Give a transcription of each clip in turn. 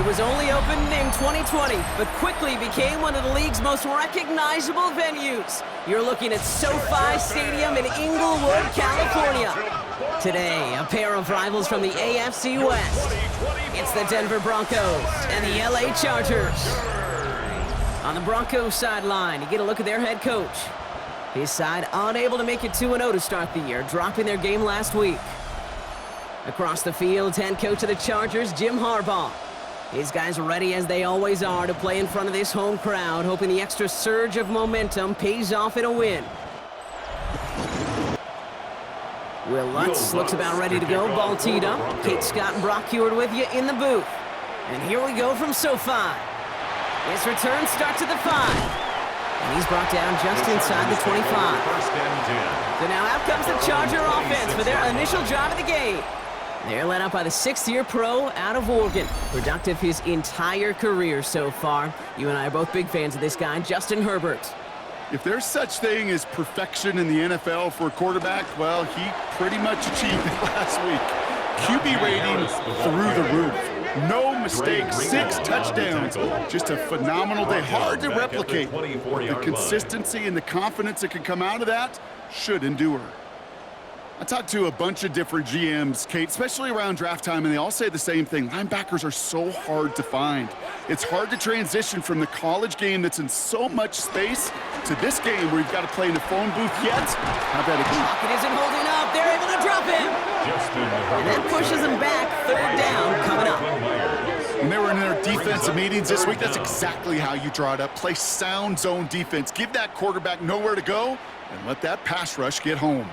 It was only opened in 2020, but quickly became one of the league's most recognizable venues. You're looking at SoFi Stadium in Inglewood, California. Today, a pair of rivals from the AFC West. It's the Denver Broncos and the LA Chargers. On the Broncos sideline, you get a look at their head coach. His side unable to make it 2-0 to start the year, dropping their game last week. Across the field, head coach of the Chargers, Jim Harbaugh. His guys are ready as they always are to play in front of this home crowd, hoping the extra surge of momentum pays off in a win. Will Lutz looks about ready to go, ball teed up. Kate Scott and Brock Heward with you in the booth. And here we go from SoFi. His return starts at the 5. And he's brought down just inside the 25. So now out comes the Charger offense for their initial drive of the game. They're led up by the 6th-year pro out of Oregon. Productive his entire career so far. You and I are both big fans of this guy, Justin Herbert. If there's such thing as perfection in the NFL for a quarterback, well, he pretty much achieved it last week. QB rating through the roof. No mistakes, 6 touchdowns. Just a phenomenal day. Hard to replicate. The consistency and the confidence that can come out of that should endure. I talked to a bunch of different GMs, Kate, especially around draft time, and they all say the same thing. Linebackers are so hard to find. It's hard to transition from the college game that's in so much space to this game where you've got to play in the phone booth yet. How about it? Pocket isn't holding up. They're able to drop him. And that pushes him back. 3rd down coming up. When they were in their defensive meetings this week, that's exactly how you draw it up. Play sound zone defense. Give that quarterback nowhere to go and let that pass rush get home.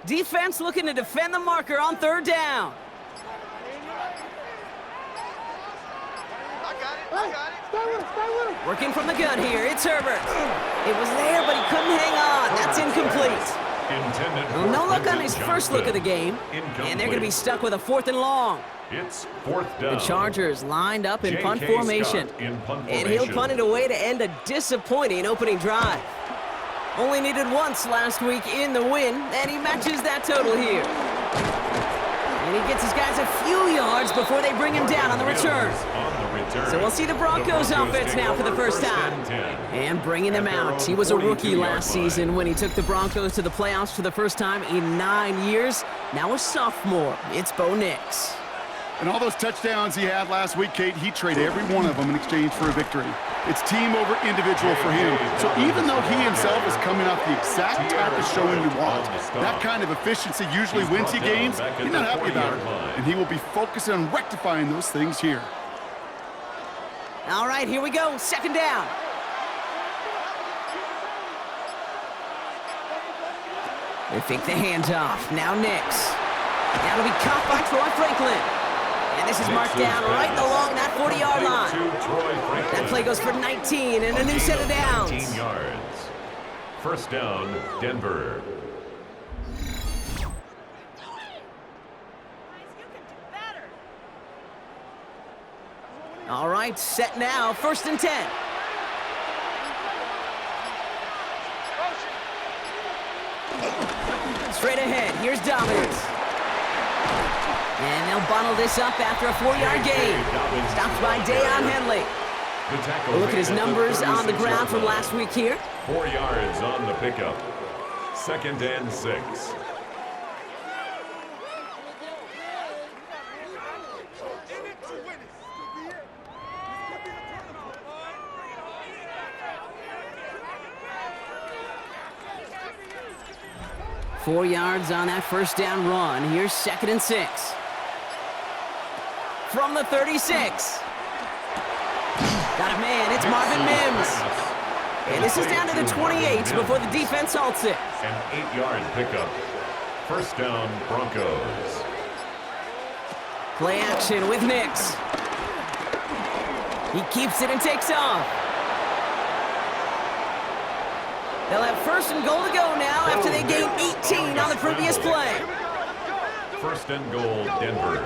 Defense looking to defend the marker on 3rd down. Working from the gun here, it's Herbert. It was there, but he couldn't hang on. That's incomplete. Well, no luck on his first look of the game, and they're going to be stuck with a 4th and long. It's 4th down. The Chargers lined up in punt formation, and he'll punt it away to end a disappointing opening drive. Only needed once last week in the win, and he matches that total here. And he gets his guys a few yards before they bring him down on the return. So we'll see the Broncos offense now for the first time. And bringing them out. He was a rookie last season when he took the Broncos to the playoffs for the first time in 9 years. Now a sophomore. It's Bo Nix. And all those touchdowns he had last week, Kate, he traded every one of them in exchange for a victory. It's team over individual for him. So even though he himself is coming off the exact type of showing you want, that kind of efficiency usually wins you games, he's not happy about it. And he will be focused on rectifying those things here. All right, here we go. 2nd down. They fake the handoff. Now Nix. That'll be caught by Troy Franklin. And this is marked down right along that 40-yard line. That play goes for 19 and a new set of downs. 19 yards. 1st down, Denver. All right, set now. 1st and 10. Straight ahead. Here's Dobbins. And they'll bundle this up after a 4-yard gain. Stopped by Deion Henley. We'll look at his numbers on the ground from last week here. 4 yards on the pickup. 2nd and 6. Four yards on that 1st down run. Here's 2nd and 6. From the 36. Got a man, it's Marvin Mims. And this is down to the 28 before the defense halts it. An 8-yard pickup. 1st down, Broncos. Play action with Nix. He keeps it and takes off. They'll have 1st and goal to go now after they gained 18 on the previous play. 1st and goal, Denver.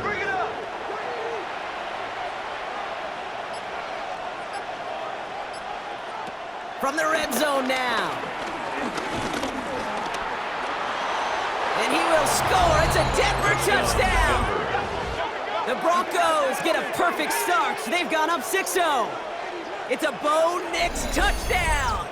From the red zone now. And he will score. It's a Denver touchdown. The Broncos get a perfect start. They've gone up 6-0. It's a Bo Nix touchdown.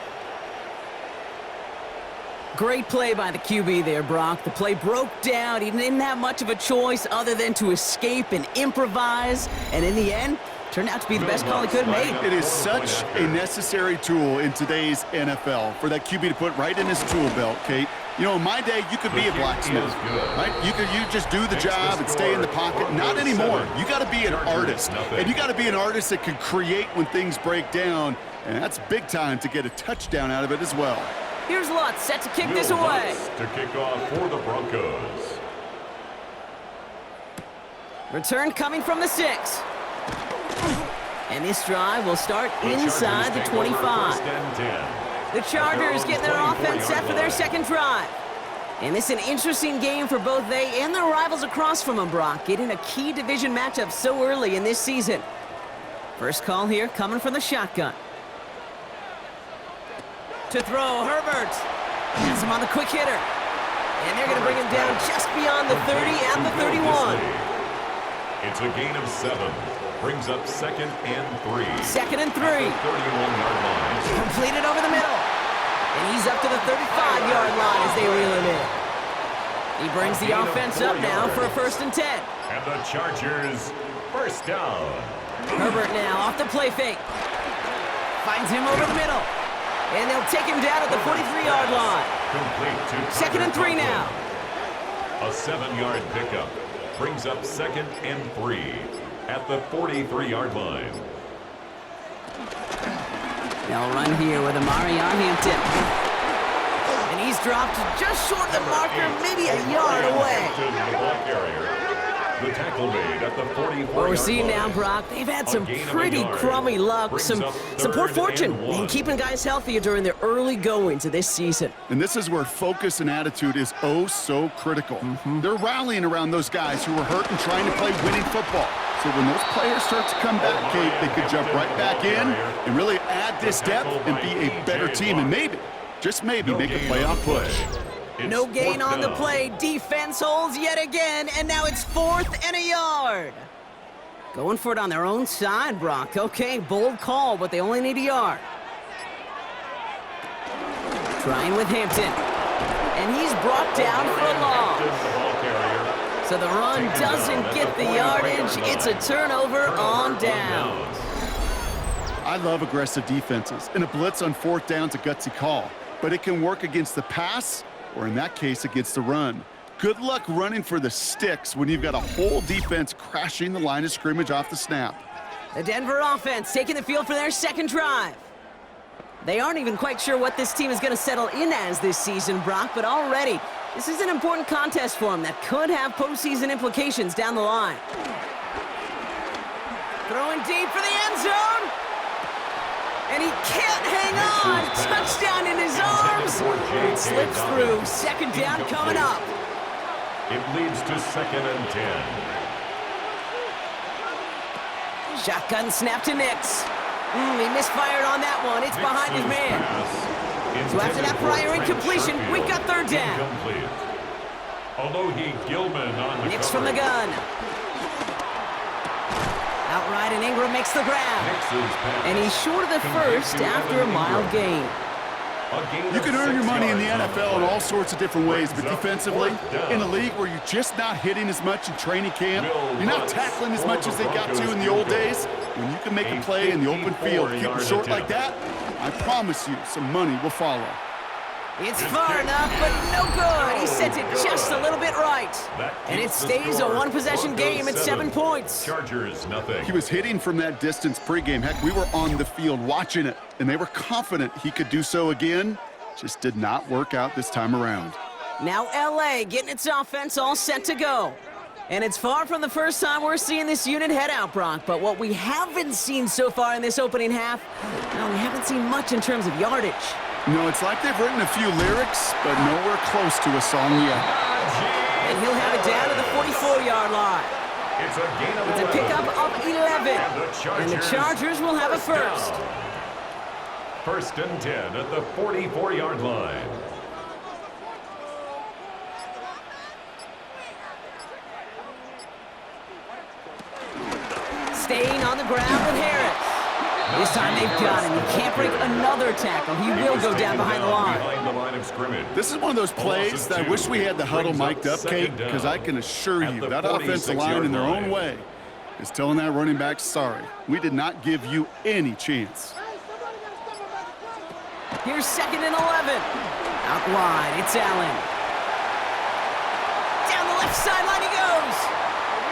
Great play by the QB there, Brock. The play broke down. He didn't have much of a choice other than to escape and improvise. And in the end, turned out to be the best call he could have made. It is such a necessary tool in today's NFL for that QB to put right in his tool belt, Kate. You know, in my day, you could be a blacksmith, right? You just do the job and stay in the pocket. Not anymore. You got to be an artist. And you got to be an artist that can create when things break down. And that's big time to get a touchdown out of it as well. Here's Lutz set to kick this away. To kick off for the Broncos. Return coming from the 6. And this drive will start inside the 25. The Chargers getting their offense set for their second drive. And this is an interesting game for both they and their rivals across from them, Brock, getting a key division matchup so early in this season. First call here coming from the shotgun. To throw, Herbert. Has him on the quick hitter. And they're going to bring him down just beyond the 30 and the 31. It's a gain of 7. Brings up 2nd and 3. 2nd and 3. 31-yard line. Completed over the middle. And he's up to the 35-yard line as they reel him in. He brings the offense up now for a 1st and 10. And the Chargers, first down. Herbert now off the play fake. Finds him over the middle. And they'll take him down at the 43-yard line. Complete to 2nd and 3 now. A 7-yard pickup. Brings up 2nd and 3 at the 43-yard line. They'll run here with Amari on Hampton. And he's dropped just short of the marker, maybe a yard away. The ball carrier. The tackle made at the 44-yard What we're seeing now, line. Brock, they've had some pretty crummy luck, some poor fortune in keeping guys healthy during their early goings of this season. And this is where focus and attitude is oh so critical. They're rallying around those guys who are hurt and trying to play winning football. So when those players start to come back, Kate, they could jump right back in and really add this depth and be a better team and maybe, just maybe, make a playoff push. No gain on the play. Defense holds yet again, and now it's 4th and a yard. Going for it on their own side, Brock. Okay, bold call, but they only need a yard. Trying with Hampton. And he's brought down for a loss. So the run doesn't get the yardage. It's a turnover on downs. I love aggressive defenses, and a blitz on 4th down's a gutsy call. But it can work against the pass, or in that case, against the run. Good luck running for the sticks when you've got a whole defense crashing the line of scrimmage off the snap. The Denver offense taking the field for their second drive. They aren't even quite sure what this team is going to settle in as this season, Brock, but already, this is an important contest for them that could have postseason implications down the line. Throwing deep for the end zone. And he can't hang on. Touchdown in his arms. It slips through. 2nd down coming up. It leads to 2nd and 10. Shotgun snap to Nix. He misfired on that one. It's behind his man. So after that prior incompletion, we've got 3rd down. Although Gilman on the Nix from the gun. Outright, and Ingram makes the grab. And he's short of the 1st after a mild gain. You can earn your money in the NFL in all sorts of different ways, but defensively, in a league where you're just not hitting as much in training camp, you're not tackling as much as they got to in the old days, when you can make a play in the open field, keep it short like that, I promise you some money will follow. It's far enough, but no good. He sent it just a little bit right. And it stays a one-possession game at 7 points. Chargers, nothing. He was hitting from that distance pregame. Heck, we were on the field watching it, and they were confident he could do so again. Just did not work out this time around. Now LA getting its offense all set to go. And it's far from the first time we're seeing this unit head out, Brock. But what we haven't seen so far in this opening half, well, we haven't seen much in terms of yardage. No, it's like they've written a few lyrics, but nowhere close to a song yet. And he'll have it down to the 44-yard line. It's a gain of 11. It's a pickup of 11. And the Chargers will have a 1st. 1st and 10 at the 44-yard line. staying on the ground with Harris. This time they've got him. He can't break another tackle. He will go down behind the line. of scrimmage. This is one of those plays that I wish we had the huddle mic'd up, Kate, because I can assure you that offensive line in their own way is telling that running back, sorry, we did not give you any chance. Here's 2nd and 11. Out wide, it's Allen. Down the left sideline he goes.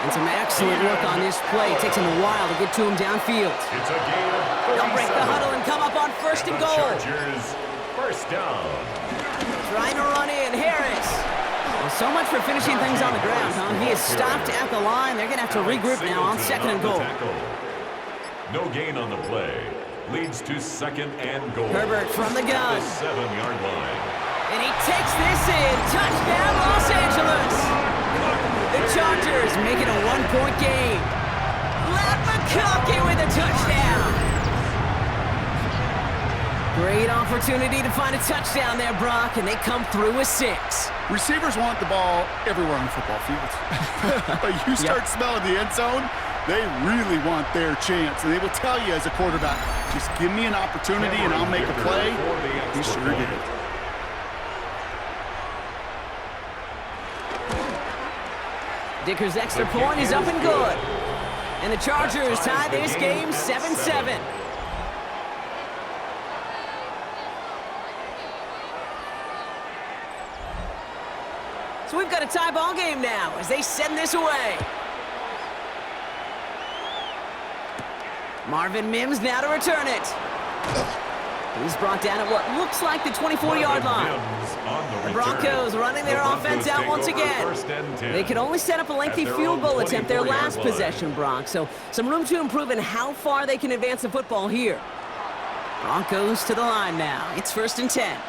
And some excellent work on this play. It takes him a while to get to him downfield. It's a gain of 37. They'll break the huddle and come up on 1st and goal. Chargers, first down. Trying to run in, Harris. Well, so much for finishing things on the ground, huh? He is stopped at the line. They're going to have to regroup now on 2nd and goal. No gain on the play. Leads to 2nd and goal. Herbert from the gun. At the 7-yard line. And he takes this in. Touchdown, Los Angeles. The Chargers make it a 1-point game. Ladd McConkey with a touchdown. Great opportunity to find a touchdown there, Brock, and they come through with 6. Receivers want the ball everywhere on the football field. But you start smelling the end zone, they really want their chance. And they will tell you as a quarterback, just give me an opportunity and I'll make a play. He sure did. Dicker's extra point is up and good. And the Chargers tie this game 7-7. So we've got a tie ball game now as they send this away. Marvin Mims now to return it. He's brought down at what looks like the 24-yard line. The Broncos running their offense out once again. They could only set up a lengthy field goal attempt their last possession, Bronx. So some room to improve in how far they can advance the football here. Broncos to the line now. It's 1st and 10.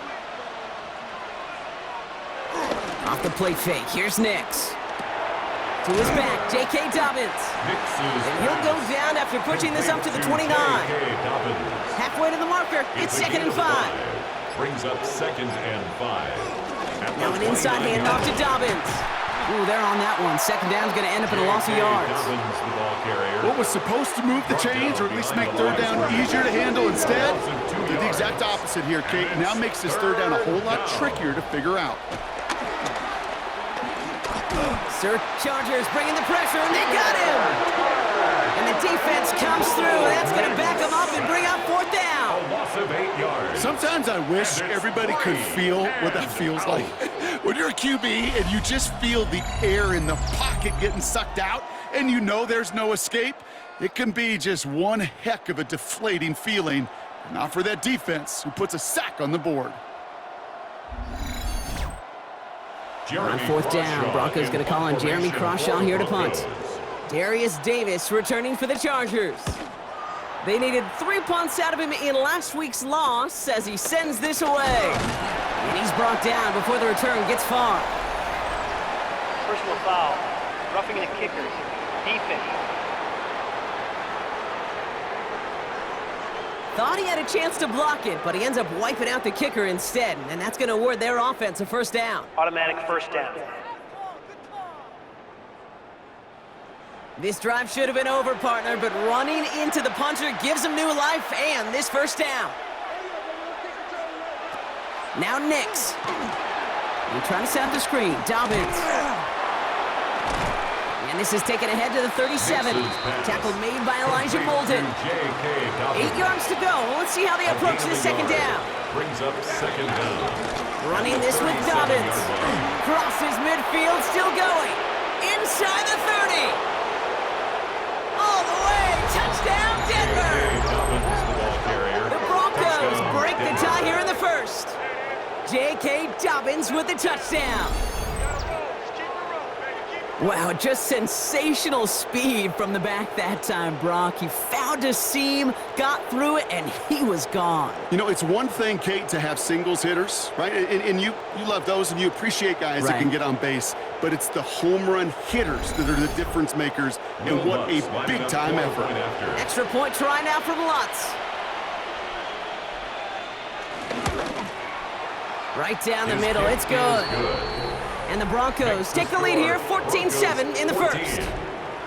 Off the play fake, here's Nix. To his back, J.K. Dobbins. And he'll go down after pushing this up to the 29. Halfway to the marker, it's 2nd and 5. Brings up 2nd and 5. Now an inside handoff to Dobbins. Ooh, they're on that one. 2nd down's going to end up in a loss of yards. What was supposed to move the chains, or at least make 3rd down easier to handle instead, did the exact opposite here, Kate. Now makes this 3rd down a whole lot trickier to figure out. Sir Chargers bringing the pressure, and they got him! And the defense comes through, and that's going to back them up and bring up 4th down. A loss of 8 yards. Sometimes I wish everybody could feel what that feels like. When you're a QB and you just feel the air in the pocket getting sucked out, and you know there's no escape, it can be just one heck of a deflating feeling. Not for that defense, who puts a sack on the board. On 4th down, Broncos going to call on Jeremy Crawshaw here to punt. Darius Davis returning for the Chargers. They needed 3 punts out of him in last week's loss as he sends this away. And he's brought down before the return gets far. Personal foul, roughing the kicker, defense. Thought he had a chance to block it, but he ends up wiping out the kicker instead, and that's going to award their offense a 1st down. Automatic 1st down. This drive should have been over, partner, but running into the punter gives him new life and this 1st down. Now Nix. He's trying to set up the screen. Dobbins. And this is taken ahead to the 37. Tackle made by Elijah Bolden. 8 yards to go. Let's see how they approach the 2nd down. Brings up 2nd down. Running this with Dobbins. Crosses midfield, still going. Inside the 30. All the way. Touchdown, Denver. The Broncos break the tie here in the 1st. J.K. Dobbins with the touchdown. Wow, just sensational speed from the back that time, Brock. He found a seam, got through it, and he was gone. You know, it's one thing, Kate, to have singles hitters, right? And you love those, and you appreciate guys that can get on base. But it's the home run hitters that are the difference makers, and what a big-time effort. Extra point try now from Lutz. Right down the middle, it's good. And the Broncos take the lead here, 14-7 in the 1st.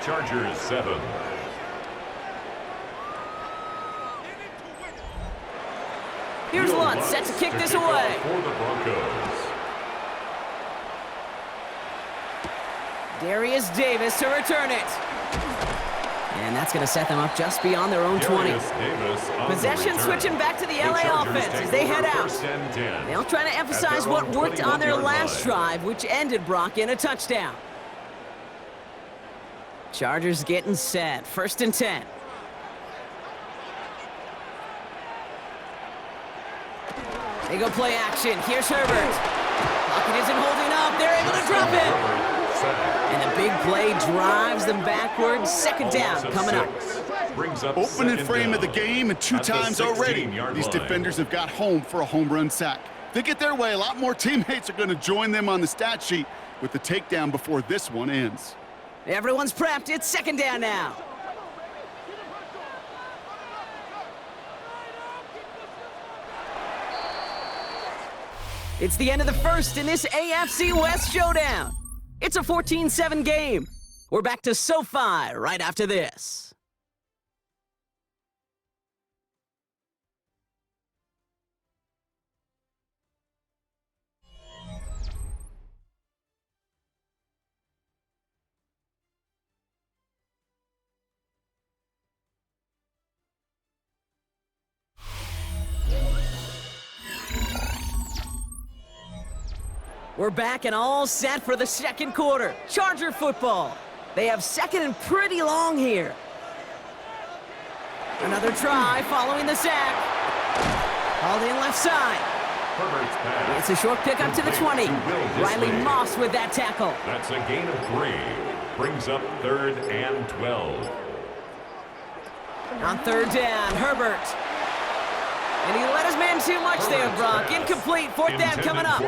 Chargers 7. Here's Lutz, set to kick this away. For the Broncos. Darius Davis to return it. And that's going to set them up just beyond their own 20. Possession switching back to the LA offense as they head out. They'll try to emphasize what worked on their last drive, which ended Brock in a touchdown. Chargers getting set. 1st and 10. They go play action. Here's Herbert. Pocket isn't holding up. They're able to drop it. And the big play drives them backwards. 2nd down coming up. Opening frame of the game, and 2 times already, these defenders have got home for a home run sack. If they get their way, a lot more teammates are going to join them on the stat sheet with the takedown before this one ends. Everyone's prepped. It's 2nd down now. It's the end of the 1st in this AFC West showdown. It's a 14-7 game. We're back to SoFi right after this. We're back and all set for the 2nd quarter. Charger football. They have 2nd and pretty long here. Another try following the sack. Hauled in left side. It's a short pick up to the 20. Riley Moss with that tackle. That's a gain of 3. Brings up 3rd and 12. On 3rd down, Herbert. And he let his man too much there, Brock. Incomplete. 4th down coming up.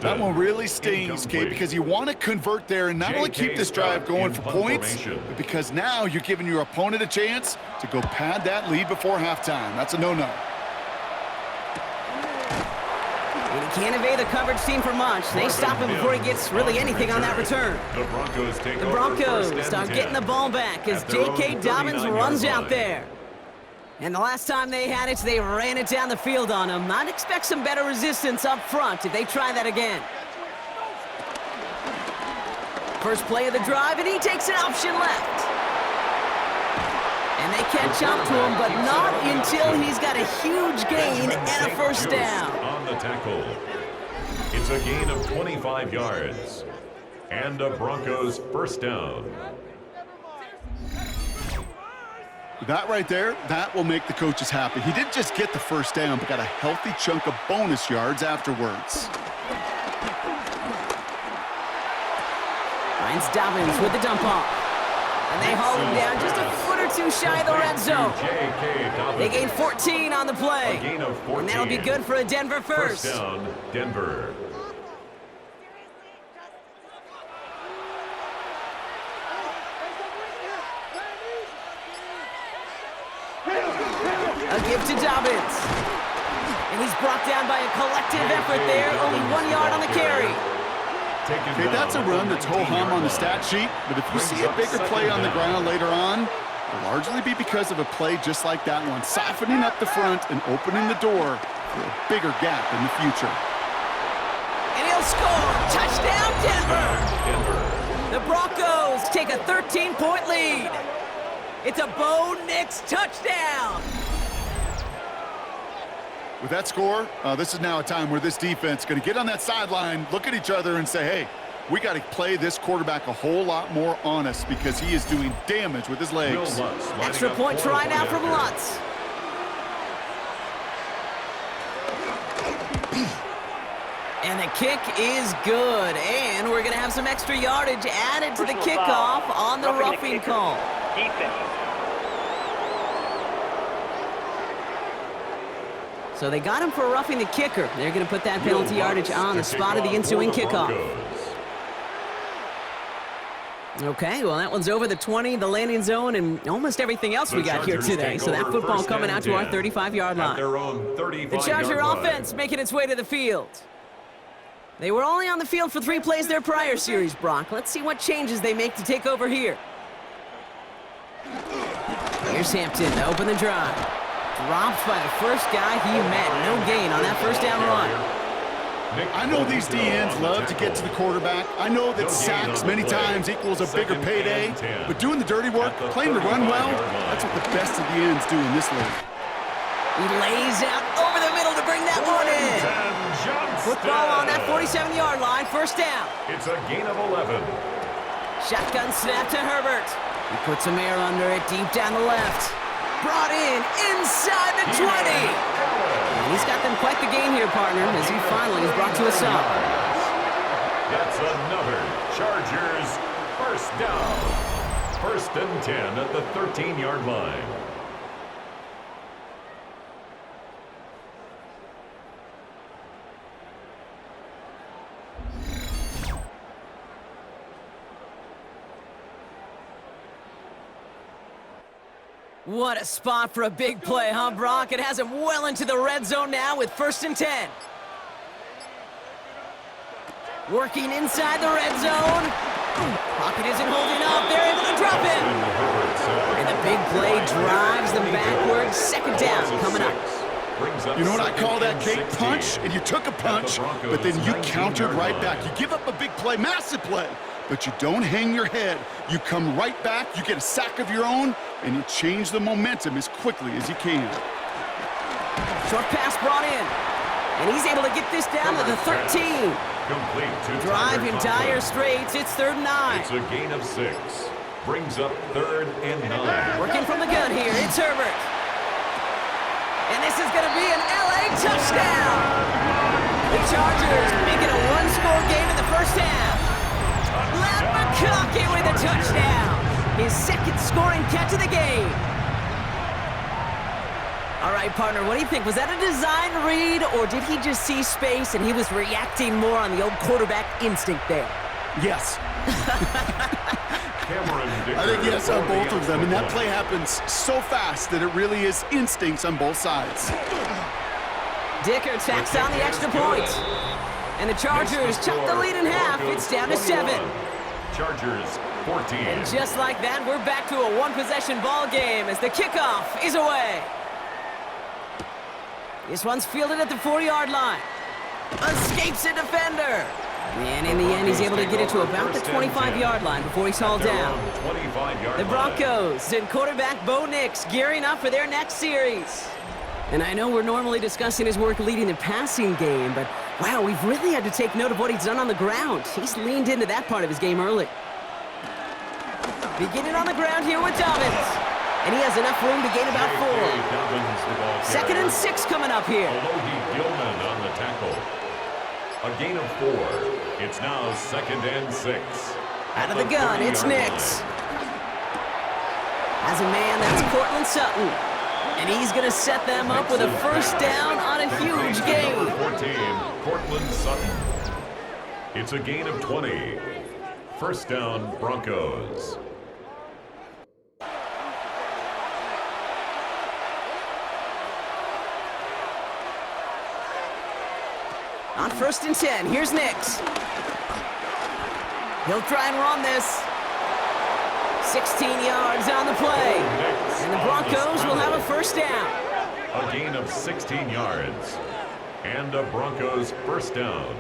That one really stings, Kate, because you want to convert there and not only keep this drive going for points, but because now you're giving your opponent a chance to go pad that lead before halftime. That's a no-no. And he can't evade the coverage team for much. They stop him before he gets really anything on that return. The Broncos start getting the ball back as J.K. Dobbins runs out there. And the last time they had it, they ran it down the field on him. I'd expect some better resistance up front if they try that again. First play of the drive, and he takes an option left. And they catch up to him, but not until he's got a huge gain and a 1st down. On the tackle. It's a gain of 25 yards. And a Broncos 1st down. That right there, that will make the coaches happy. He didn't just get the 1st down, but got a healthy chunk of bonus yards afterwards. Finds Dobbins with the dump off. And they haul him down just a foot or 2 shy of the red zone. They gain 14 on the play. A gain of 14. And that'll be good for a Denver 1st. 1st down, Denver. A give to Dobbins. And he's brought down by a collective effort there. Only 1 yard on the carry. Okay, that's a run that's ho-hum on the stat sheet, but if you see a bigger play on the ground later on, it'll largely be because of a play just like that one, softening up the front and opening the door for a bigger gap in the future. And he'll score. Touchdown, Denver. The Broncos take a 13-point lead. It's a Bo Nix touchdown. With that score, this is now a time where this defense is going to get on that sideline, look at each other and say, hey, we got to play this quarterback a whole lot more honest because he is doing damage with his legs. Extra point try now from Lutz. And the kick is good. And we're going to have some extra yardage added to the kickoff on the roughing call. Defense. So they got him for roughing the kicker. They're going to put that penalty yardage on the spot of the ensuing kickoff. Okay, well, that one's over the 20, the landing zone, and almost everything else we got here today. So that football coming out to our 35-yard line. The Charger offense making its way to the field. They were only on the field for 3 plays their prior series, Brock. Let's see what changes they make to take over here. Here's Hampton to open the drive. Dropped by the first guy he met. No gain on that first down run. I know these DNs love to get to the quarterback. I know that sacks many times equals a bigger payday, but doing the dirty work, playing the run well, that's what the best of the ends do in this league. He lays out over the middle to bring that one in. Football on that 47-yard line, first down. It's a gain of 11. Shotgun snap to Herbert. He puts some air under it, deep down the left. Brought in inside the 20. And he's got them quite the gain here, partner, as he finally is brought to a stop. That's another Chargers first down. 1st and 10 at the 13-yard line. What a spot for a big play, huh, Brock? It has him well into the red zone now with 1st and 10. Working inside the red zone. Pocket isn't holding up. They're able to drop him. And the big play drives them backwards. 2nd down coming up. You know what I call that, Kate? Punch, and you took a punch, but then you countered right back. You give up a big play, massive play, but you don't hang your head. You come right back, you get a sack of your own, and you change the momentum as quickly as you can. Short pass brought in, and he's able to get this down to the 13. Complete to Drive in dire straits. It's 3rd and 9. It's a gain of 6. Brings up 3rd and 9. Working from the gun here. It's Herbert. And this is going to be an LA touchdown. The Chargers make it a one-score game in the first half. Let McConkey with a touchdown. His 2nd scoring catch of the game. All right, partner, what do you think? Was that a design read, or did he just see space and he was reacting more on the old quarterback instinct there? Yes. I think yes on both of them, and that play happens so fast that it really is instincts on both sides. Dicker tacks on the extra point. And the Chargers chop the lead in half. It's down to 7. Chargers 14. And just like that, we're back to a one-possession ball game as the kickoff is away. This one's fielded at the 4-yard line. Escapes a defender. And in the end, he's able to get it to about the 25-yard line before he's hauled down. The Broncos and quarterback Bo Nix gearing up for their next series. And I know we're normally discussing his work leading the passing game, but wow, we've really had to take note of what he's done on the ground. He's leaned into that part of his game early. Beginning on the ground here with Dobbins. And he has enough room to gain about 4. 2nd and 6 coming up here. Gilman on the tackle. A gain of 4. It's now 2nd and 6. Out of the gun, it's Nix. As a man, that's Cortland Sutton. And he's going to set them up with a first down on a huge gain. 14, Cortland Sutton. It's a gain of 20. First down, Broncos. On 1st and 10, here's Nix. He'll try and run this. 16 yards on the play. And the Broncos will have a first down. A gain of 16 yards. And a Broncos first down.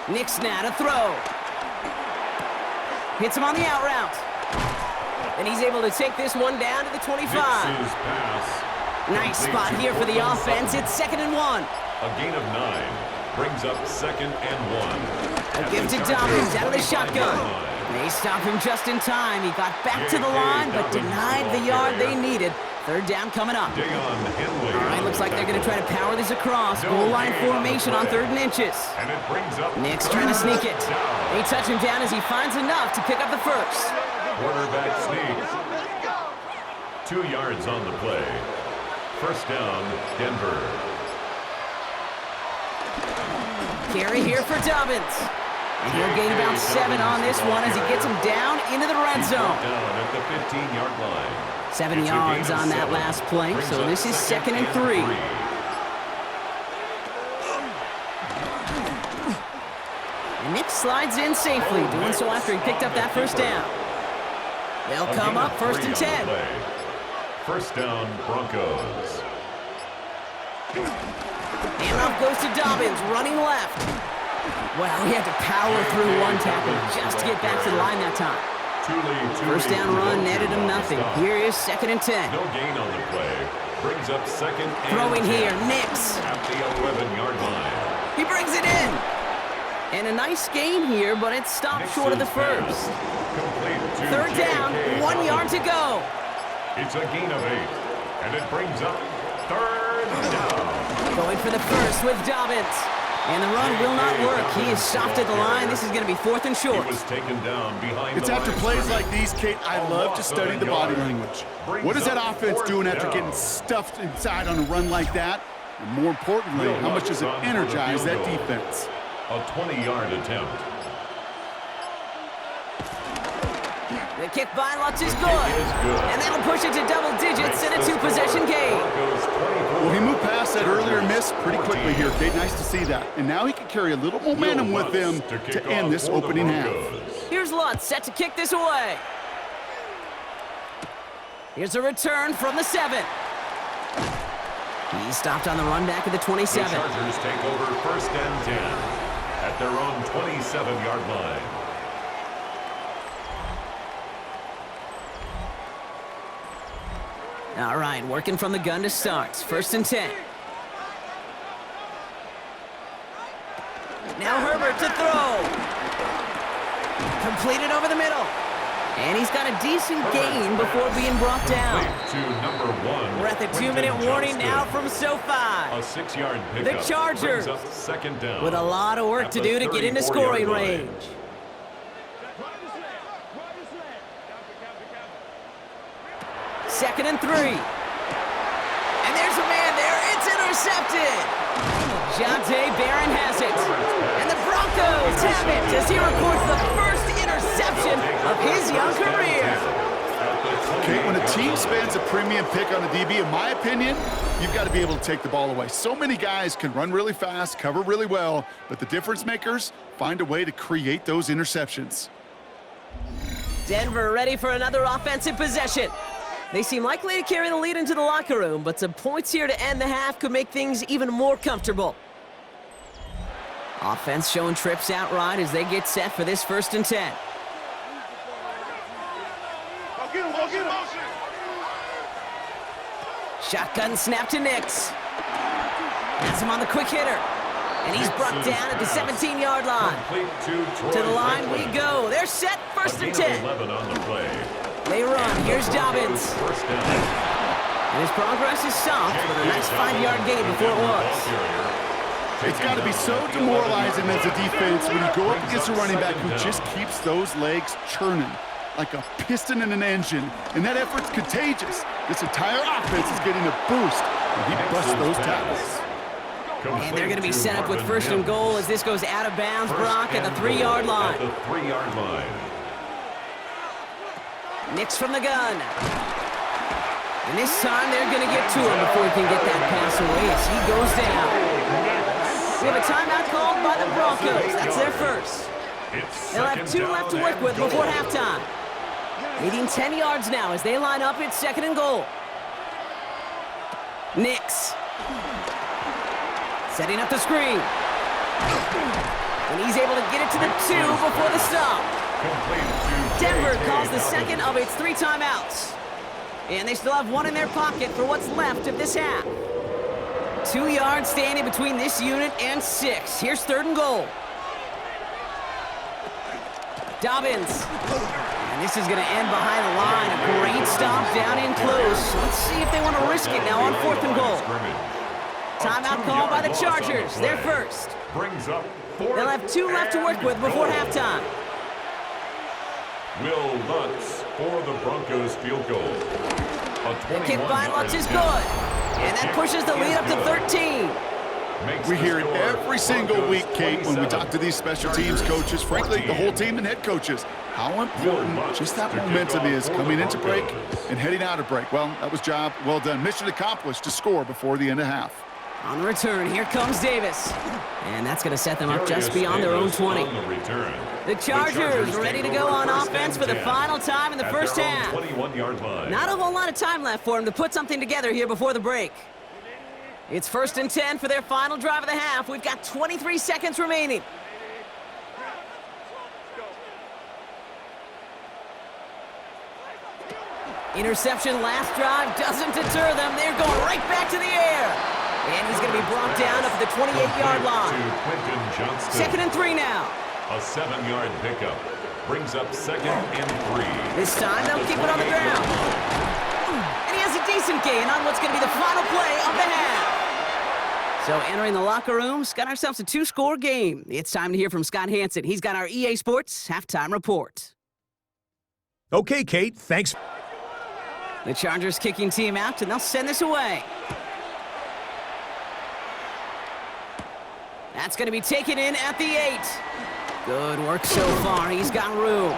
Nix now to throw. Hits him on the out route. And he's able to take this one down to the 25. Nice spot here for the offense. It's 2nd and 1. A gain of 9. Brings up 2nd and 1. A give to Dobbins out of the shotgun. They stop him just in time. He got back to the line, but denied the yard they needed. 3rd down coming up. All right, looks like they're going to try to power this across. Goal line formation on 3rd and inches. And it brings up Nix trying to sneak it. They touch him down as he finds enough to pick up the first. Quarterback sneak. 2 yards on the play. First down, Denver. Carry here for Dobbins. And he'll gain about 7 on this one as he gets him down into the red zone. Down at the 15-yard line. 7 yards on that last play, so this is 2nd and 3. And Nick slides in safely, doing so after he picked up that first down. They'll come up 1st and 10. First down, Broncos. Handoff goes to Dobbins, running left. Wow, he had to power through one tackle just to get back to the line that time. First down run netted him nothing. Here is 2nd and 10. No gain on the play. Brings up 2nd and 10. Throwing here, Nix. At the 11-yard line. He brings it in. And a nice gain here, but it stopped short of the first. Third down, 1 yard to go. It's a gain of 8. And it brings up 3rd down. Going for the first with Dobbins. And the run will not work. He is stopped at the line. This is going to be 4th and short. He was taken down behind It's after plays like these, Kate, I love to study the body language. What is that offense doing after getting stuffed inside on a run like that? And more importantly, how much does it energize that defense? A 20-yard attempt. The kick by Lutz is good. And that'll push it to double digits in a 2-possession game. Well, he moved past that earlier miss pretty quickly here, Kate. Nice to see that. And now he can carry a little momentum with him to end this opening half. Here's Lutz set to kick this away. Here's a return from the 7. He stopped on the run back at the 27. The Chargers take over 1st and 10 at their own 27-yard line. All right, working from the gun to start. 1st and 10. Now Herbert to throw. Completed over the middle. And he's got a decent gain before being brought down. To number 1. We're at the 2-minute warning now from SoFi. A 6-yard pickup. The Chargers brings up 2nd down. with a lot of work to do to get into scoring range. Second and 3. And there's a man there. It's intercepted. Jonte Barron has it. And the Broncos have it as he records the first interception of his young career. Okay, when a team spends a premium pick on a DB, in my opinion, you've got to be able to take the ball away. So many guys can run really fast, cover really well, but the difference makers find a way to create those interceptions. Denver ready for another offensive possession. They seem likely to carry the lead into the locker room, but some points here to end the half could make things even more comfortable. Offense showing trips outright as they get set for this 1st and 10. Shotgun snap to Nix. Has him on the quick hitter. And he's brought down at the 17-yard line. To the line we go. They're set 1st and 10. 11 on the play. They run. Here's Dobbins. And his progress is soft, but a nice 5-yard gain before it was. It's got to be so demoralizing as a defense when you go up against a running back who just keeps those legs churning like a piston in an engine. And that effort's contagious. This entire offense is getting a boost, and he busts those tackles. And they're going to be set up with 1st and goal as this goes out of bounds, Brock, at the 3-yard line. At the 3-yard line. Nix from the gun. And this time they're going to get to him before he can get that pass away as he goes down. We have a timeout called by the Broncos. That's their first. They'll have 2 left to work with before halftime. Leading 10 yards now as they line up at 2nd and goal. Nix. Setting up the screen. And he's able to get it to the 2 before the stop. Denver calls the second of its 3 timeouts. And they still have 1 in their pocket for what's left of this half. 2 yards standing between this unit and 6. Here's 3rd and goal. Dobbins. And this is going to end behind the line. A great stop down in close. Let's see if they want to risk it now on 4th and goal. Timeout call by the Chargers. They're first. They'll have 2 left to work with before halftime. Will Lutz for the Broncos field goal. The kick by Lutz is good. And that pushes the lead up to 13. We hear it every single week, Kate, when we talk to these special teams coaches, frankly, the whole team and head coaches, how important just that momentum is coming into break and heading out of break. Well, that was job well done. Mission accomplished to score before the end of half. On the return, here comes Davis. And that's going to set them up just beyond their own 20. The Chargers ready to go on offense for the final time in the first half. 21-yard line. Not a whole lot of time left for them to put something together here before the break. It's 1st and 10 for their final drive of the half. We've got 23 seconds remaining. Interception last drive doesn't deter them. They're going right back to the air. And he's going to be brought down up at the 28-yard line. 2nd and 3 now. A 7-yard pickup brings up 2nd and 3. This time they'll keep it on the ground. And he has a decent gain on what's going to be the final play of the half. So entering the locker rooms, got ourselves a 2-score game. It's time to hear from Scott Hansen. He's got our EA Sports halftime report. Okay, Kate, thanks. The Chargers kicking team out, and they'll send this away. That's going to be taken in at the 8. Good work so far. He's got room.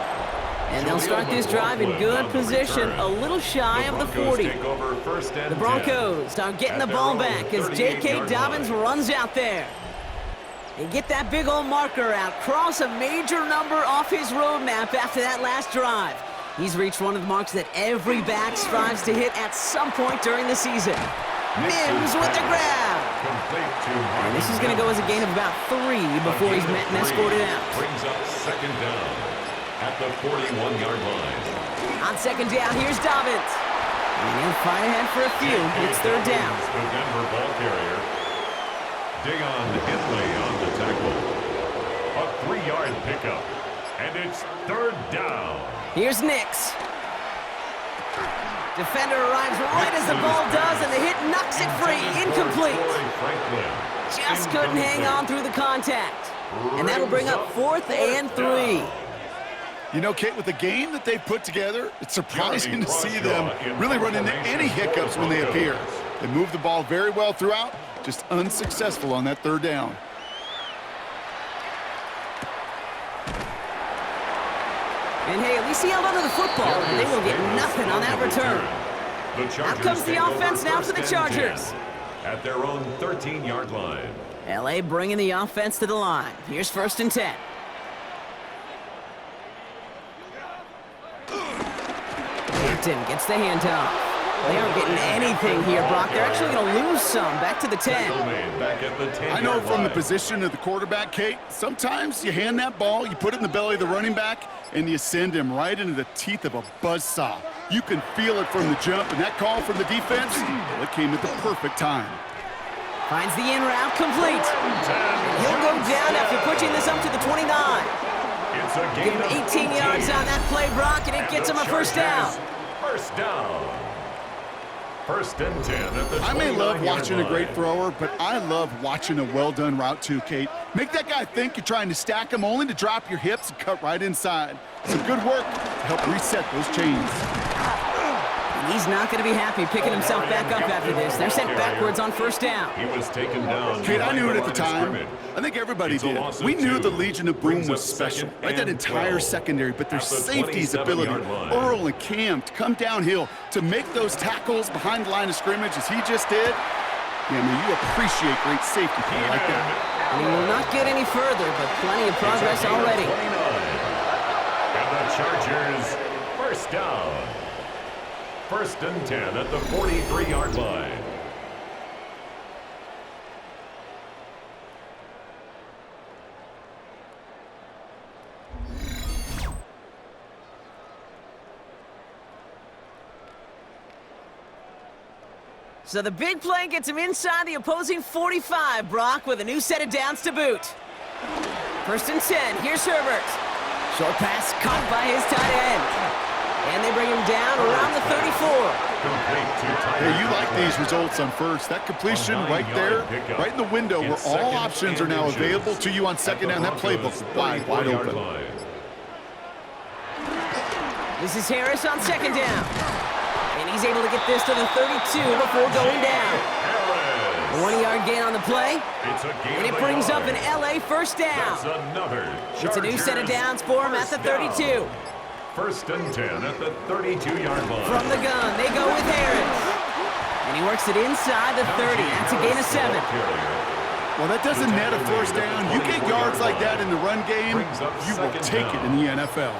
And they'll start this drive in good position, a little shy of the 40. The Broncos are getting the ball back as J.K. Dobbins runs out there. They get that big old marker out, cross a major number off his roadmap after that last drive. He's reached one of the marks that every back strives to hit at some point during the season. Mims with the grab. And this is going to go as a gain of about 3 before he's met and escorted out. Brings up 2nd down at the 41-yard line. On 2nd down, here's Dobbins. And he'll fight ahead for a few. It's 3rd down. The Denver ball carrier. Dion Henley on the tackle. A 3-yard pickup. And it's 3rd down. Here's Nix. Defender arrives right as the ball does, and the hit knocks it free. Incomplete. Just couldn't hang on through the contact. And that'll bring up 4th and 3. You know, Kate, with the game that they've put together, it's surprising to see them really run into any hiccups when they appear. They move the ball very well throughout, just unsuccessful on that 3rd down. And hey, at least he held onto the football, and they will get nothing on that return. Out comes the offense now for the Chargers. At their own 13-yard line. L.A. bringing the offense to the line. Here's 1st and 10. Hampton gets the handoff. They aren't getting anything here, Brock. They're actually going to lose some. Back to the 10. I know from the position of the quarterback, Kate, sometimes you hand that ball, you put it in the belly of the running back, and you send him right into the teeth of a buzzsaw. You can feel it from the jump, and that call from the defense, well, it came at the perfect time. Finds the in route complete. And he'll go down after pushing this up to the 29. Give him 18 yards on that play, Brock, and it gets him a 1st down. 1st down. 1st and 10 at the 29-yard line. I may love watching a great thrower, but I love watching a well-done route too, Kate. Make that guy think you're trying to stack him only to drop your hips and cut right inside. Some good work to help reset those chains. And he's not going to be happy picking himself back up after this. They're sent backwards on 1st down. He was taken down. Kate, I knew it at the time. I think everybody did. We knew the Legion of Boom was special, right? That entire secondary, but their safety's ability, Earl and Cam, to come downhill to make those tackles behind the line of scrimmage as he just did. Yeah, I mean, you appreciate great safety play like that. And he will not get any further, but plenty of progress already. And the Chargers, 1st down. 1st and 10 at the 43-yard line. So the big play gets him inside the opposing 45, Brock, with a new set of downs to boot. 1st and 10, here's Herbert. Short pass caught by his tight end. And they bring him down around the 34. Hey, you like these results on 1st. That completion right there, right in the window where all options are now available to you on 2nd down. That playbook is wide open. This is Harris on 2nd down. And he's able to get this to the 32 before going down. A 1-yard gain on the play. And it brings up an L.A. 1st down. It's a new set of downs for him at the 32. 1st and 10 at the 32-yard line. From the gun, they go with Harris. And And he works it inside the 30. That's a gain of 7. Well, that doesn't net a first down. You get yards like that in the run game, you will take it in the NFL.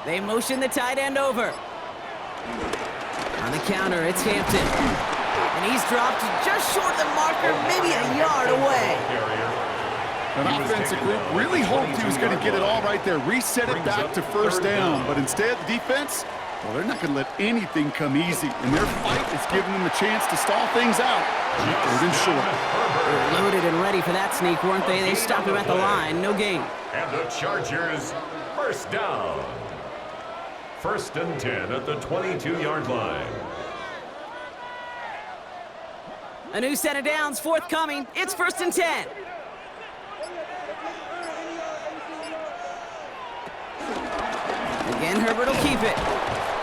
They motion the tight end over. On the counter, it's Hampton. And he's dropped just short of the marker, maybe a yard away. An offensive group really hoped he was going to get it all right there, reset it back to first down. But instead, the defense, well, they're not going to let anything come easy. And their fight is giving them a chance to stall things out. Third and short. They were loaded and ready for that sneak, weren't they? They stopped him at the line. No gain. And the Chargers, first down. First and 10 at the 22-yard line. A new set of downs forthcoming. It's first and 10. Again, Herbert will keep it.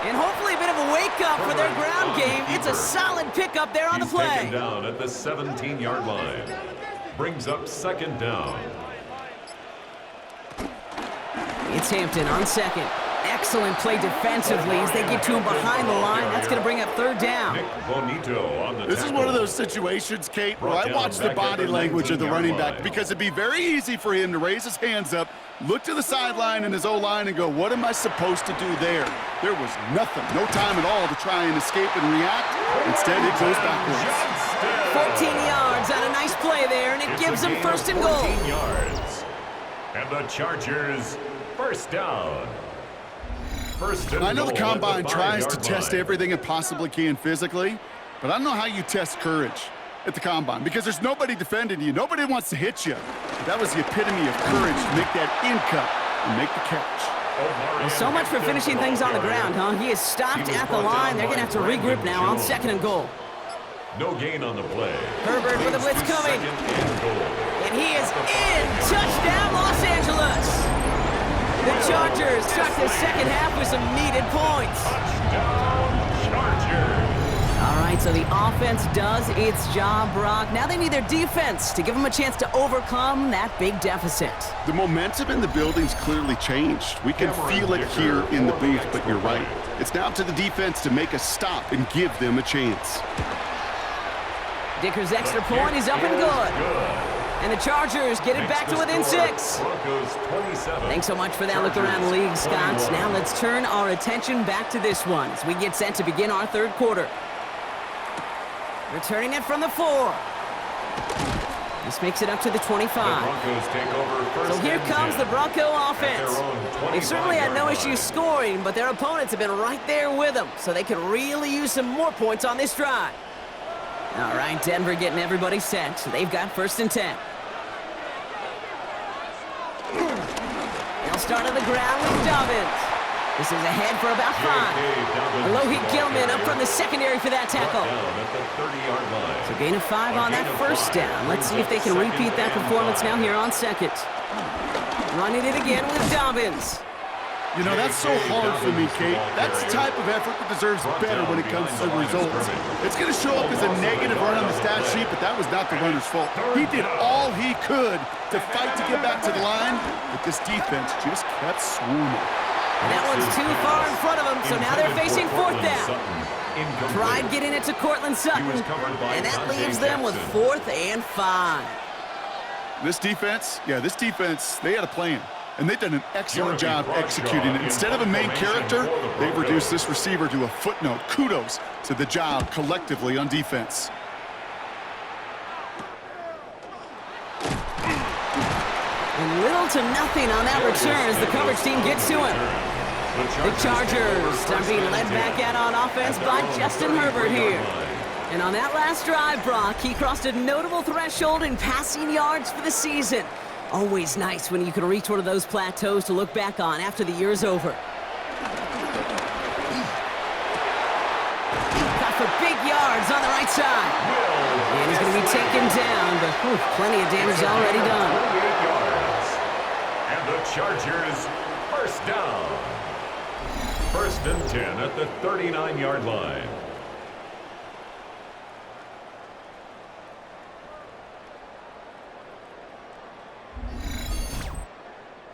And hopefully a bit of a wake-up for their ground game. It's a solid pickup there on the play. He's taken down at the 17-yard line. Brings up second down. It's Hampton on second. Excellent play defensively as they get to him behind the line. That's going to bring up third down. This is one of those situations, Kate, where I watch the body language of the running back because it'd be very easy for him to raise his hands up, look to the sideline and his O-line and go, what am I supposed to do there? There was nothing, no time at all to try and escape and react. Instead, it goes backwards. 14 yards on a nice play there, and it gives them first and goal. 14 yards. And the Chargers, first down. I know the Combine tries to test everything it possibly can physically, but I don't know how you test courage at the Combine because there's nobody defending you. Nobody wants to hit you. But that was the epitome of courage to make that in-cut and make the catch. Well, so much for finishing things on the ground, huh? He is stopped at the line. They're going to have to regroup now on second and goal. No gain on the play. Herbert with a blitz coming. And he is in. Touchdown, Los Angeles. The Chargers start the second half with some needed points. Touchdown, Chargers. All right, so the offense does its job, Brock. Now they need their defense to give them a chance to overcome that big deficit. The momentum in the building's clearly changed. We can feel it here in the booth, but you're right. It's now up to the defense to make a stop and give them a chance. Dicker's extra point is up and good. And the Chargers get it back to within 6. Broncos 27. Thanks so much for that look around the league, Scott. Now let's turn our attention back to this one as we get set to begin our third quarter. Returning it from the 4. This makes it up to the 25. So here comes the Bronco offense. They've certainly had no issues scoring, but their opponents have been right there with them, so they could really use some more points on this drive. All right, Denver getting everybody set. So they've got first and 10. They'll start on the ground with Dobbins. This is ahead for about 5. Alohi Gilman up from the secondary for that tackle. So gain of 5 on that first down. Let's see if they can repeat that performance now here on second. Running it again with Dobbins. You know, that's so hard for me, Kate. That's the type of effort that deserves better when it comes to the results. It's going to show up as a negative run on the stat sheet, but that was not the runner's fault. He did all he could to fight to get back to the line, but this defense just kept swarming. And that one's too far in front of them, so now they're facing fourth down. Tried getting it to Cortland Sutton, and that leaves them with 4th and 5. This defense, they had a plan. And they've done an excellent job executing it. Instead of a main character, they've reduced this receiver to a footnote. Kudos to the job collectively on defense. And little to nothing on that return as the coverage team gets to him. The Chargers are being led back out on offense by Justin Herbert here. And on that last drive, Brock, he crossed a notable threshold in passing yards for the season. Always nice when you can reach one of those plateaus to look back on after the year's over. Got for big yards on the right side. And he's going to be taken down, but plenty of damage already done. And the Chargers, first down. First and 10 at the 39-yard line.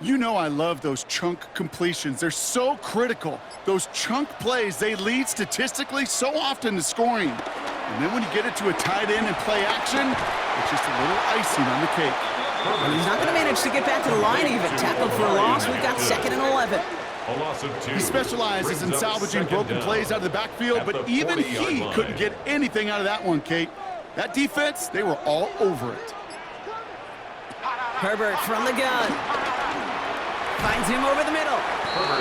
You know I love those chunk completions. They're so critical. Those chunk plays, they lead statistically so often to scoring. And then when you get it to a tight end and play action, it's just a little icing on the cake. And he's not going to manage to get back to the line even. Tackled for a loss. We've got 2nd and 11. A loss of 2. He specializes in salvaging broken plays out of the backfield, but even he couldn't get anything out of that one, Kate. That defense, they were all over it. Herbert from the gun. Finds him over the middle.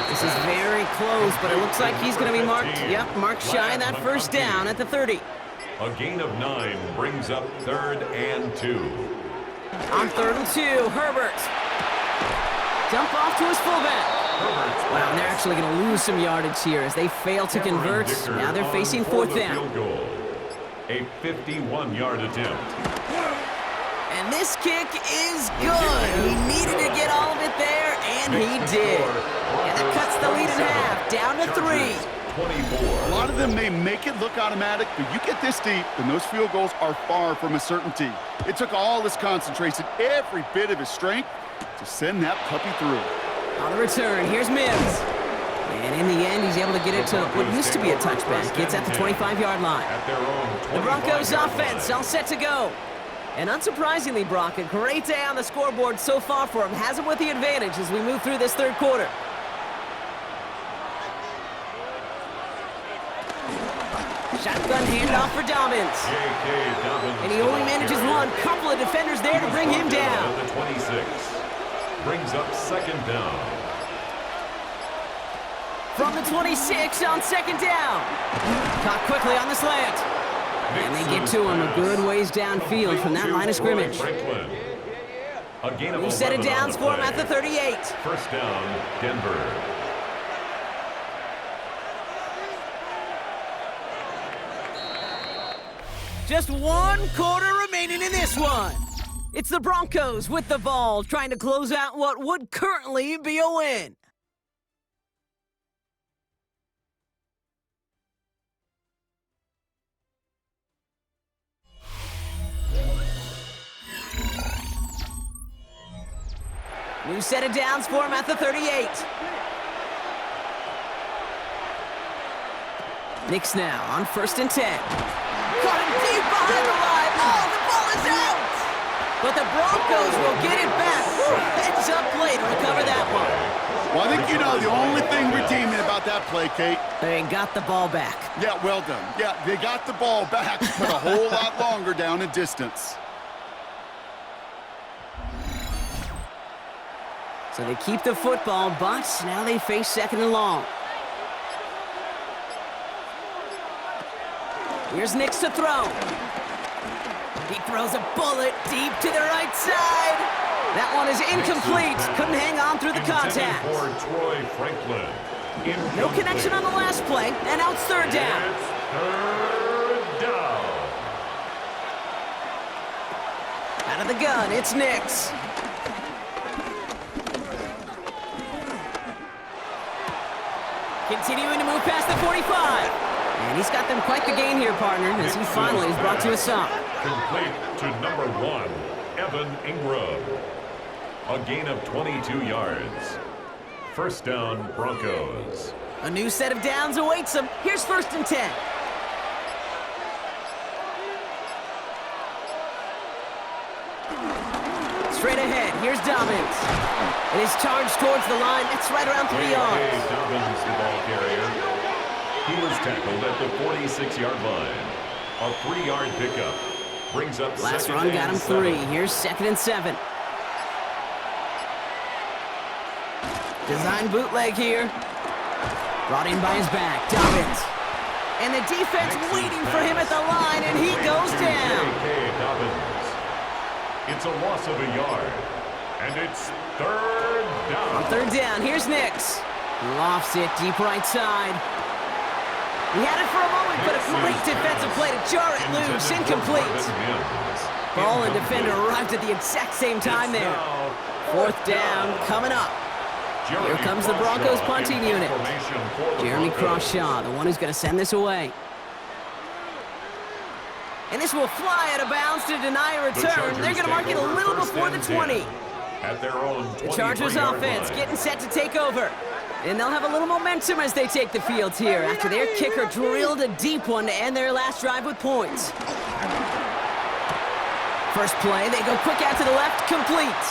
This is very close, but it looks like he's going to be marked. Yep, marked shy of that first down at the 30. A gain of 9 brings up 3rd and 2. On 3rd and 2, Herbert. Dump off to his fullback. Wow, and they're actually going to lose some yardage here as they fail to convert. Now they're facing 4th down. A 51-yard attempt. And this kick is good. He needed to get all of it there, and he did. And that cuts the lead in half, down to 3. 24. A lot of them may make it look automatic, but you get this deep, and those field goals are far from a certainty. It took all his concentration, every bit of his strength, to send that puppy through. On the return, here's Mims. And in the end, he's able to get it to what used to be a touchback. Gets at the 25-yard line. The Broncos offense all set to go. And unsurprisingly, Brock, a great day on the scoreboard so far for him. Has him with the advantage as we move through this 3rd quarter. Shotgun handoff for Dobbins. And he only manages one. Couple of defenders there to bring him down. The 26 brings up 2nd down. From the 26 on 2nd down. Caught quickly on the slant. And they get to him a good ways downfield from that line of scrimmage. We set it down for him at the 38. 1st down, Denver. Just 1 quarter remaining in this one. It's the Broncos with the ball, trying to close out what would currently be a win. New set of downs for him at the 38. Knicks now on 1st and 10. Caught him deep behind the line. Oh, the ball is out! But the Broncos will get it back. Heads up play to recover that one. Well, I think you know the only thing redeeming about that play, Kate. They got the ball back. Yeah, well done. Yeah, they got the ball back, but a whole lot longer down in distance. So they keep the football, but now they face 2nd and long. Here's Nix to throw. He throws a bullet deep to the right side. That one is incomplete. Couldn't hang on through the contact. For Troy Franklin. No connection on the last play, and now it's 3rd down. It's 3rd down. Out of the gun, it's Nix. Continuing to move past the 45. And he's got them quite the gain here, partner, as he finally is brought to a stop. Complete to number 1, Evan Ingram. A gain of 22 yards. 1st down, Broncos. A new set of downs awaits him. Here's 1st and 10. Straight ahead, here's Dobbins. And his charge towards the line, that's right around 3 yards. Dobbins, the ball carrier. He was tackled at the 46-yard line. A 3-yard pickup brings up Last 2nd run got him 3. 7. Here's 2nd and 7. Design bootleg here. Brought in by his back, Dobbins. And the defense waiting for him at the line, and he goes down. Dobbins. It's a loss of a yard. And it's 3rd down. On 3rd down, here's Nix. Lofts it deep right side. He had it for a moment, but a great defensive play to jar it loose. Incomplete. Ball and defender arrived at the exact same time there. 4th down coming up. Here comes the Broncos punting unit. Jeremy Crawshaw, the one who's going to send this away. And this will fly out of bounds to deny a return. They're going to mark it a little before the 20. at their own 23-yard line. The Chargers offense getting set to take over. And they'll have a little momentum as they take the field here after their kicker drilled a deep one to end their last drive with points. First play, they go quick out to the left, complete.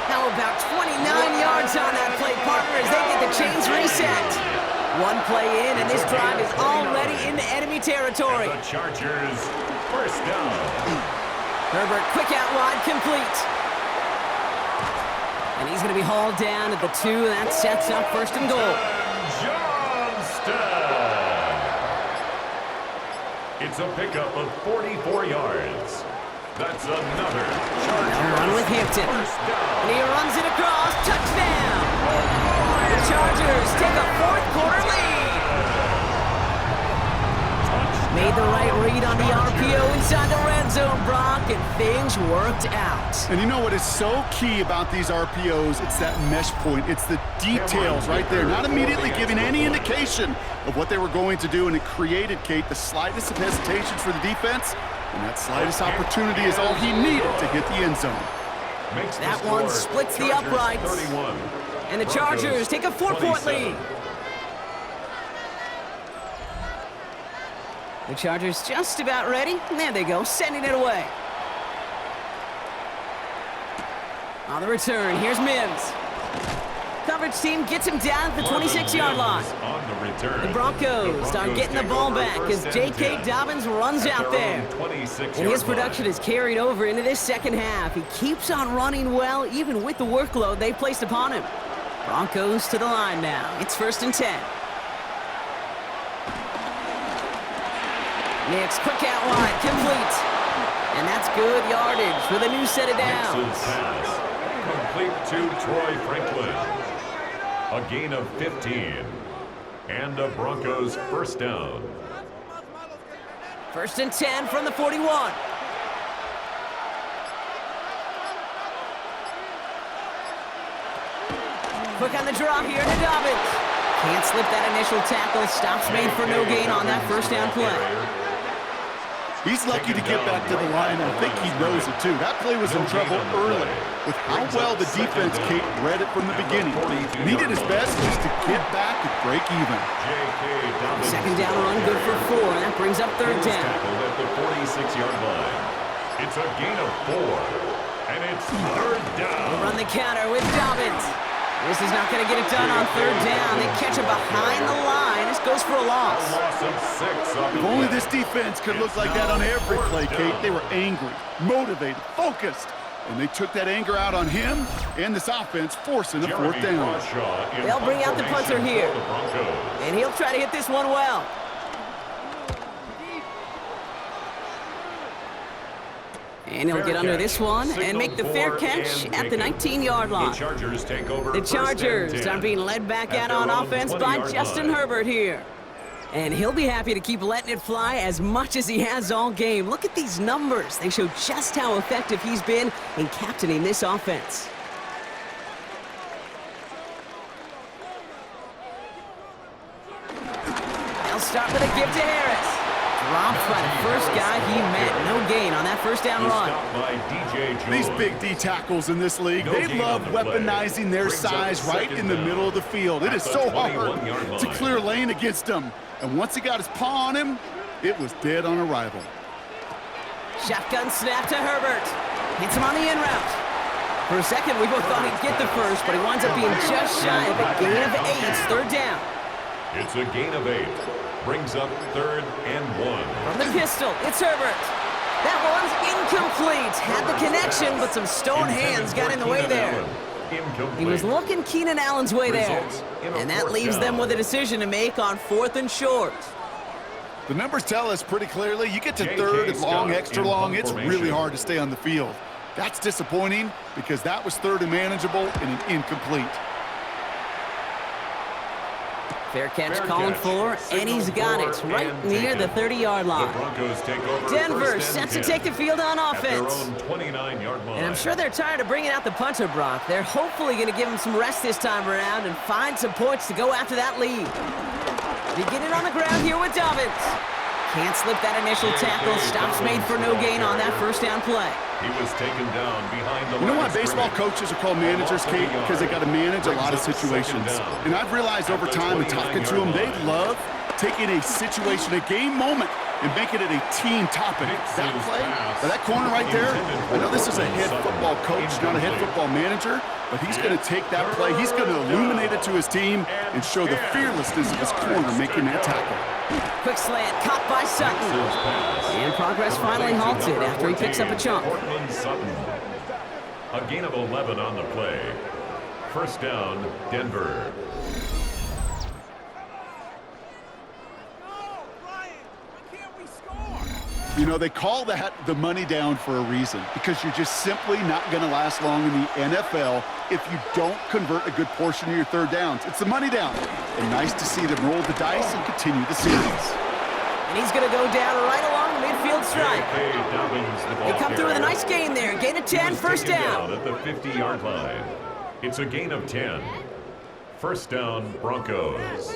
How about 29 yards on that play, partner, as they get the chains reset. One play in, and this drive is already into enemy territory. And the Chargers, first down. Herbert, quick out wide, complete. And he's going to be hauled down at the 2, and that sets up first and goal. Johnston. It's a pickup of 44 yards. That's another Chargers. Run with Hampton. First down. And he runs it across, touchdown. The Chargers take a fourth-quarter lead. Made the right read on the RPO inside the red zone, Brock, and things worked out. And you know what is so key about these RPOs? It's that mesh point. It's the details right there. Not immediately giving any indication of what they were going to do, and it created, Kate, the slightest of hesitations for the defense, and that slightest opportunity is all he needed to hit the end zone. Makes the That score one splits the Chargers uprights. 31. And the Chargers take a 4-point lead. The Chargers just about ready. And there they go, sending it away. On the return, here's Mims. Coverage team gets him down at the 26-yard line. On the return. The Broncos start getting the ball back as J.K. Dobbins runs out there. And his production is carried over into this second half. He keeps on running well, even with the workload they placed upon him. Broncos to the line now. It's 1st and 10. Nix, quick out wide, complete. And that's good yardage with a new set of downs. Nixon's pass. Complete to Troy Franklin. A gain of 15. And the Broncos first down. 1st and 10 from the 41. Quick on the draw here to Dobbins. Can't slip that initial tackle. Stops made for no gain on that first down play. He's lucky to get back to the line. I think he knows it, too. That play was in trouble early with how well the defense, Kate, read it from the beginning. He did his best just to get back and break even. Second down run, good for 4, and that brings up 3rd down. At the 46-yard line. It's a gain of 4, and it's 3rd down. We'll run the counter with Dobbins. This is not going to get it done on 3rd down. They catch it behind the line. This goes for a loss. A loss of 6 on the If only play. this defense could look like that on every play, Kate. They were angry, motivated, focused, and they took that anger out on him and this offense, forcing a 4th down. They'll bring out the punter here. And he'll try to hit this one well. And he'll get under this one and make the fair catch at the 19-yard line. The Chargers are being led back out on offense by Justin Herbert here. And he'll be happy to keep letting it fly as much as he has all game. Look at these numbers. They show just how effective he's been in captaining this offense. They'll start with a give to Harris. Dropped by the first guy he met. No gain on that first down run. These big D tackles in this league, they love weaponizing their size right in the middle of the field. It is so hard to clear lane against them. And once he got his paw on him, it was dead on arrival. Shotgun snap to Herbert. Hits him on the in route. For a second, we both thought he'd get the first, but he winds up being just shy of a gain of 8. It's 3rd down. It's a gain of 8. Brings up 3rd and 1. From the pistol, it's Herbert. That one's incomplete. Had the connection, but some stone hands got in the way there. He was looking Keenan Allen's way there. And that leaves them with a decision to make on 4th and short. The numbers tell us pretty clearly, you get to 3rd and long, extra long, it's really hard to stay on the field. That's disappointing because that was 3rd and manageable and an incomplete. Fair catch calling for, and he's got it right near the 30-yard line. Denver set to take the field on offense. And I'm sure they're tired of bringing out the punter, Brock. They're hopefully going to give him some rest this time around and find some points to go after that lead. Beginning on the ground here with Dobbins. Can't slip that initial tackle. Stops made for no gain on that first down play. He was taken down behind the You know why line of baseball scrimmage. coaches are called managers, Kate? Because they got to manage a lot of situations. And I've realized over time in talking to them, they love taking a situation, a game moment, and making it a team topic. That play, that corner right there, I know this is a head football coach, not a head football manager, but he's going to take that play, he's going to illuminate it to his team and show the fearlessness of his corner making that tackle. Quick slant, caught by Sutton. And progress finally halted after he picks up a chunk. Cortland Sutton. A gain of 11 on the play. First down, Denver. You know, they call that the money down for a reason, because you're just simply not going to last long in the NFL if you don't convert a good portion of your third downs. It's the money down. And nice to see them roll the dice and continue the series. And he's going to go down right along the midfield stripe. They come through with a nice gain there. Gain of 10, first down. At the 50-yard line. It's a gain of 10. First down, Broncos.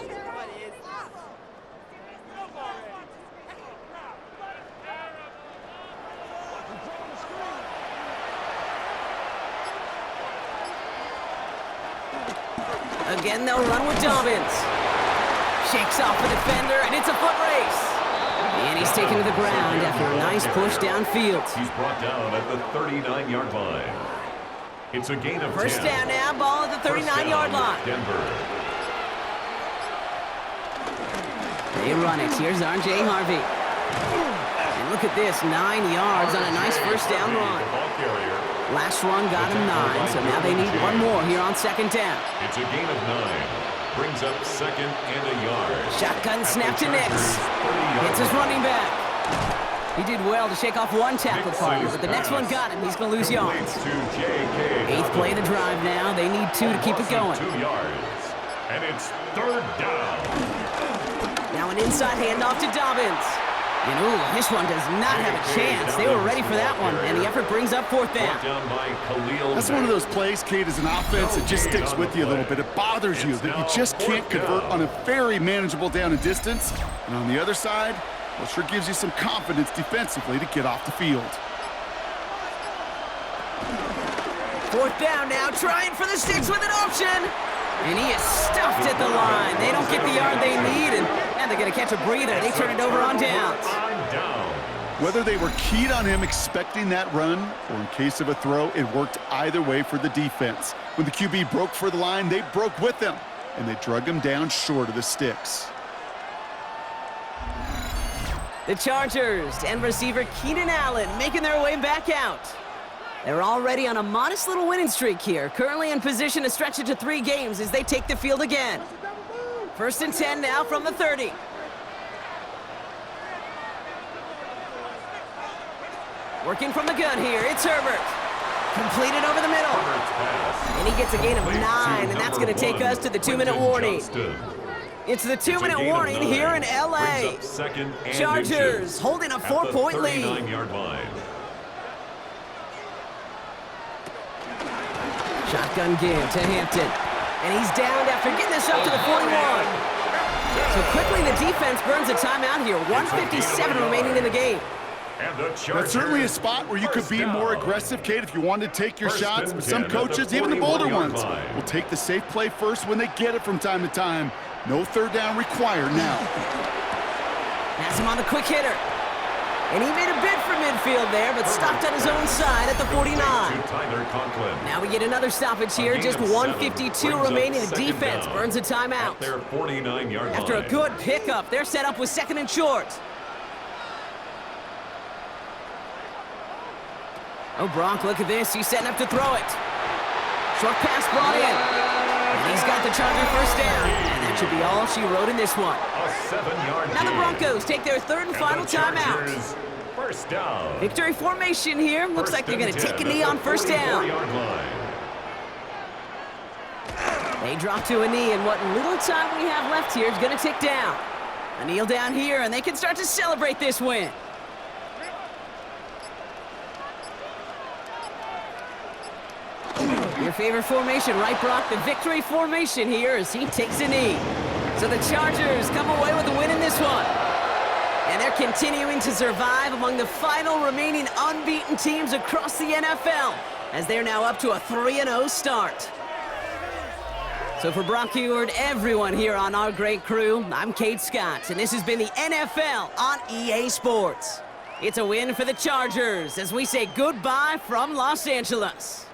Again, they'll run with Dobbins. Shakes off the defender, and it's a foot race. And he's taken to the ground after a nice push downfield. He's brought down at the 39-yard line. It's a gain of 10. First down now, ball at the 39-yard line. Denver. They run it. Here's R.J. Harvey. And look at this, 9 yards on a nice first down run. Ball carrier. Last one got him 9, so now they need one more here on second down. It's a gain of 9. Brings up second and a yard. Shotgun snap to Nix. Hits his running back. He did well to shake off one tackle partner, but the next one got him. He's going to lose yards. Eighth play of the drive now. They need 2 to keep it going. 2 yards. And it's third down. Now an inside handoff to Dobbins. And ooh, this one does not have a chance. They were ready for that one, and the effort brings up fourth down. That's one of those plays, Kate, as an offense that just sticks with you a little bit. It bothers you that you just can't convert on a very manageable down and distance. And on the other side, well, it sure gives you some confidence defensively to get off the field. Fourth down now, trying for the sticks with an option. And he is stuffed at the line. They don't get the yard they need, and they're going to catch a breather. They turn it over on downs. Whether they were keyed on him expecting that run, or in case of a throw, it worked either way for the defense. When the QB broke for the line, they broke with them, and they drug him down short of the sticks. The Chargers and receiver Keenan Allen making their way back out. They're already on a modest little winning streak here, currently in position to stretch it to 3 games as they take the field again. First and 10 now from the 30. Working from the gun here, it's Herbert. Completed over the middle. And he gets a gain of 9, and that's going to take us to the 2-minute warning. It's the 2-minute warning here in L.A. Chargers holding a 4-point lead. Shotgun give to Hampton. And he's downed after getting this up to the 41. So quickly the defense burns a timeout here. 1:57 remaining in the game. That's certainly a spot where you could be more aggressive, Kate, if you wanted to take your shots. But some coaches, even the bolder ones, will take the safe play first when they get it from time to time. No third down required now. Pass him on the quick hitter. And he made a bid for midfield there, but stopped on his own side at the 49. Now we get another stoppage here. Just 1:52 remaining. The defense burns a timeout. After a good pickup, they're set up with second and short. Oh, Bronk, look at this. He's setting up to throw it. Short pass brought in. And he's got the Charger first down. And that should be all she wrote in this one. Now the Broncos take their third and final timeout. First down. Victory formation here. Looks like they're going to take a knee on first down. They drop to a knee, and what little time we have left here is going to tick down. A kneel down here, and they can start to celebrate this win. Your favorite formation, right, Brock? The victory formation here as he takes a knee. So the Chargers come away with a win in this one. And they're continuing to survive among the final remaining unbeaten teams across the NFL, as they're now up to a 3-0 start. So for Bronco and everyone here on our great crew, I'm Kate Scott, and this has been the NFL on EA Sports. It's a win for the Chargers as we say goodbye from Los Angeles.